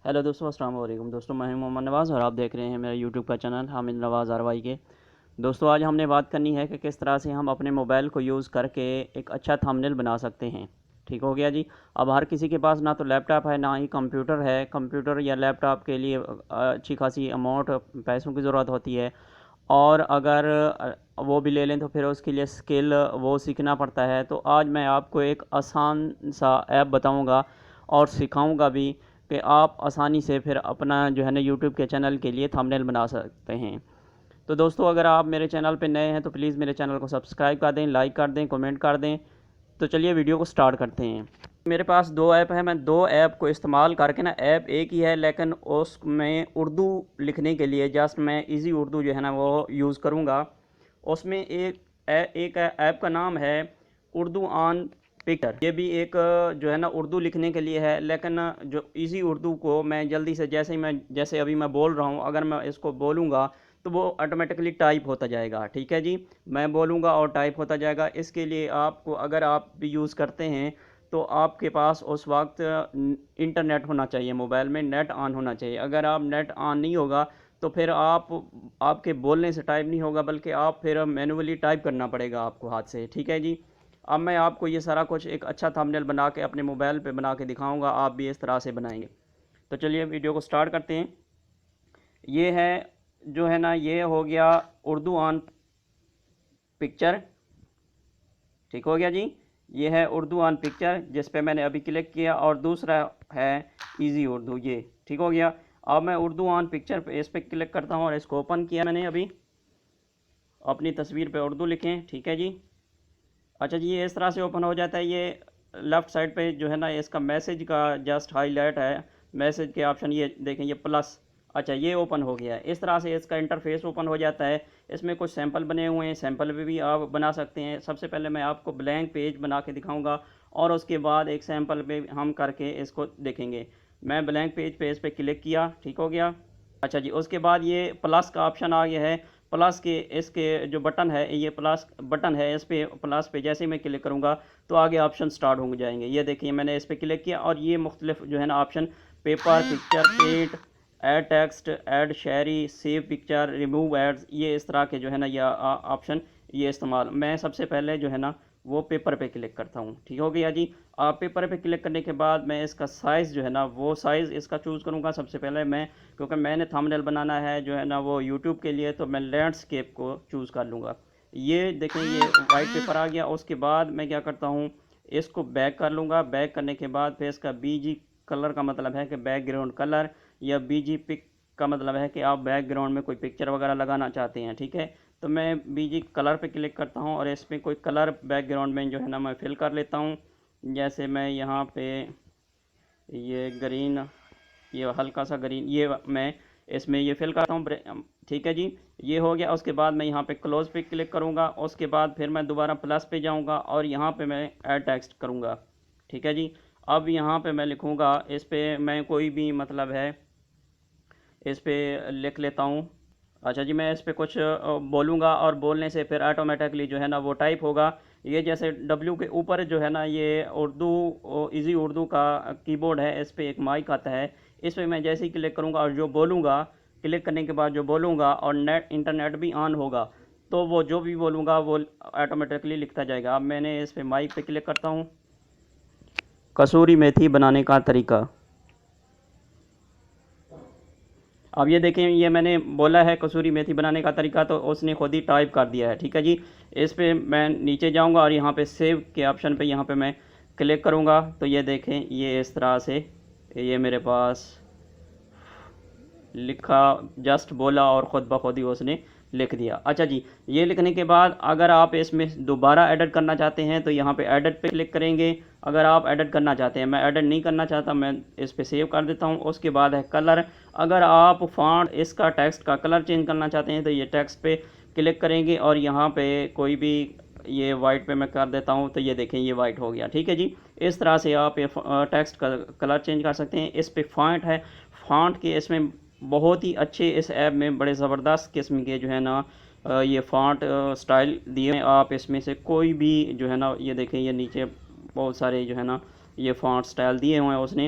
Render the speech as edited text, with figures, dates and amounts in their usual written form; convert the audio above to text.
Hello दोस्तों, अस्सलाम वालेकुम। दोस्तों, मैं हूं मोहम्मद नवाज़ और आप देख रहे हैं मेरा यूट्यूब का चैनल हामिद नवाज़ आरवाई के। दोस्तों, आज हमने बात करनी है कि किस तरह से हम अपने मोबाइल को यूज़ करके एक अच्छा थंबनेल बना सकते हैं। ठीक हो गया जी। अब हर किसी के पास ना तो लैपटॉप है ना ही कंप्यूटर है। कंप्यूटर या लैपटॉप के लिए अच्छी खासी अमाउंट पैसों की ज़रूरत होती है, और अगर वो भी ले लें तो फिर उसके लिए स्किल वो सीखना पड़ता है। तो आज मैं आपको एक आसान सा ऐप बताऊंगा और सिखाऊंगा भी कि आप आसानी से फिर अपना जो है ना यूट्यूब के चैनल के लिए थंबनेल बना सकते हैं। तो दोस्तों, अगर आप मेरे चैनल पे नए हैं तो प्लीज़ मेरे चैनल को सब्सक्राइब कर दें, लाइक कर दें, कमेंट कर दें। तो चलिए वीडियो को स्टार्ट करते हैं। मेरे पास दो ऐप है, मैं दो ऐप को इस्तेमाल करके ना, ऐप एक ही है लेकिन उसमें उर्दू लिखने के लिए जस्ट मैं इजी उर्दू जो है ना वो यूज़ करूँगा। उसमें एक ऐप का नाम है उर्दू ऑन पिक्चर। ये भी एक जो है ना उर्दू लिखने के लिए है, लेकिन जो इजी उर्दू को मैं जल्दी से जैसे अभी मैं बोल रहा हूँ, अगर मैं इसको बोलूँगा तो वो ऑटोमेटिकली टाइप होता जाएगा। ठीक है जी, मैं बोलूँगा और टाइप होता जाएगा। इसके लिए आपको, अगर आप भी यूज़ करते हैं तो आपके पास उस वक्त इंटरनेट होना चाहिए, मोबाइल में नेट ऑन होना चाहिए। अगर आप नेट ऑन नहीं होगा तो फिर आपके बोलने से टाइप नहीं होगा, बल्कि आप फिर मैनुअली टाइप करना पड़ेगा आपको हाथ से। ठीक है जी। अब मैं आपको ये सारा कुछ एक अच्छा थंबनेल बना के अपने मोबाइल पे बना के दिखाऊंगा, आप भी इस तरह से बनाएंगे। तो चलिए वीडियो को स्टार्ट करते हैं। ये है जो है ना, ये हो गया उर्दू ऑन पिक्चर। ठीक हो गया जी। ये है उर्दू ऑन पिक्चर जिस पे मैंने अभी क्लिक किया, और दूसरा है इजी उर्दू। ये ठीक हो गया। अब मैं उर्दू ऑन पिक्चर पे इस पर क्लिक करता हूँ और इसको ओपन किया मैंने अभी। अपनी तस्वीर पे उर्दू लिखें। ठीक है जी। अच्छा जी, ये इस तरह से ओपन हो जाता है। ये लेफ़्ट साइड पे जो है ना इसका मैसेज का जस्ट हाईलाइट है, मैसेज के ऑप्शन ये देखें, ये प्लस। अच्छा, ये ओपन हो गया है। इस तरह से इसका इंटरफेस ओपन हो जाता है। इसमें कुछ सैंपल बने हुए हैं, सैंपल भी आप बना सकते हैं। सबसे पहले मैं आपको ब्लैंक पेज बना के दिखाऊंगा और उसके बाद एक सैंपल पे हम करके इसको देखेंगे। मैं ब्लैंक पेज पे इस पर क्लिक किया। ठीक हो गया। अच्छा जी, उसके बाद ये प्लस का ऑप्शन आ गया है। प्लस के इसके जो बटन है, ये प्लस बटन है, इस पे प्लस पे जैसे ही मैं क्लिक करूँगा तो आगे ऑप्शन स्टार्ट हो जाएंगे। ये देखिए, मैंने इस पर क्लिक किया और ये मुख्तलिफ जो है ना option, paper, picture, paint, add text, add shayari, save picture, remove ads, ये इस तरह के जो है ना ये ऑप्शन ये इस्तेमाल। मैं सबसे पहले जो है ना वो पेपर पे क्लिक करता हूँ। ठीक हो गया जी। आप पेपर पे क्लिक करने के बाद मैं इसका साइज़ जो है ना वो साइज़ इसका चूज़ करूँगा सबसे पहले मैं, क्योंकि मैंने थंबनेल बनाना है जो है ना वो यूट्यूब के लिए, तो मैं लैंडस्केप को चूज़ कर लूँगा। ये देखें, ये वाइट पेपर आ गया। उसके बाद मैं क्या करता हूँ, इसको बैक कर लूँगा। बैक करने के बाद फिर इसका बीजी कलर का मतलब है कि बैकग्राउंड कलर, या बीजी पिक का मतलब है कि आप बैकग्राउंड में कोई पिक्चर वगैरह लगाना चाहते हैं। ठीक है, तो मैं बीजी कलर पे क्लिक करता हूँ और इसमें कोई कलर बैकग्राउंड में जो है ना मैं फिल कर लेता हूँ। जैसे मैं यहाँ पे ये ग्रीन, ये हल्का सा ग्रीन, ये मैं इसमें ये फिल करता हूँ। ठीक है जी, ये हो गया। उसके बाद मैं यहाँ पे क्लोज पे क्लिक करूँगा। उसके बाद फिर मैं दोबारा प्लस पे जाऊँगा और यहाँ पे मैं ऐड टेक्स्ट करूँगा। ठीक है जी। अब यहाँ पे मैं लिखूँगा, इस पे मैं कोई भी मतलब है इस पे लिख लेता हूँ। अच्छा जी, मैं इस पे कुछ बोलूँगा और बोलने से फिर ऑटोमेटिकली जो है ना वो टाइप होगा। ये जैसे डब्ल्यू के ऊपर जो है ना ये उर्दू इजी उर्दू का कीबोर्ड है, इस पे एक माइक आता है। इस पे मैं जैसे ही क्लिक करूँगा और जो बोलूँगा, क्लिक करने के बाद जो बोलूँगा और इंटरनेट भी ऑन होगा, तो वो जो भी बोलूँगा वो ऑटोमेटिकली लिखता जाएगा। अब मैंने इस पे माइक पे क्लिक करता हूँ। कसूरी मेथी बनाने का तरीका। अब ये देखें, ये मैंने बोला है कसूरी मेथी बनाने का तरीका, तो उसने खुद ही टाइप कर दिया है। ठीक है जी। इस पे मैं नीचे जाऊंगा और यहाँ पे सेव के ऑप्शन पे यहाँ पे मैं क्लिक करूँगा, तो ये देखें, ये इस तरह से ये मेरे पास लिखा, जस्ट बोला और ख़ुद ब खुद ही उसने लिख दिया। अच्छा जी, ये लिखने के बाद अगर आप इसमें दोबारा एडिट करना चाहते हैं तो यहाँ पे एडिट पे क्लिक करेंगे। अगर आप एडिट करना चाहते हैं, मैं एडिट नहीं करना चाहता, मैं इस पे सेव कर देता हूँ। उसके बाद है कलर। अगर आप फॉन्ट, इसका टेक्स्ट का कलर चेंज करना चाहते हैं तो ये टेक्स्ट पे क्लिक करेंगे और यहाँ पे कोई भी, ये वाइट पे मैं कर देता हूँ, तो ये देखें ये वाइट हो गया। ठीक है जी। इस तरह से आप ये टेक्स्ट का कलर चेंज कर सकते हैं। इस पे फॉन्ट है, फॉन्ट के इसमें बहुत ही अच्छे, इस ऐप में बड़े ज़बरदस्त किस्म के जो है ना ये फॉन्ट स्टाइल दिए हैं। आप इसमें से कोई भी जो है ना, ये देखें, ये नीचे बहुत सारे जो है ना ये फॉन्ट स्टाइल दिए हुए हैं उसने।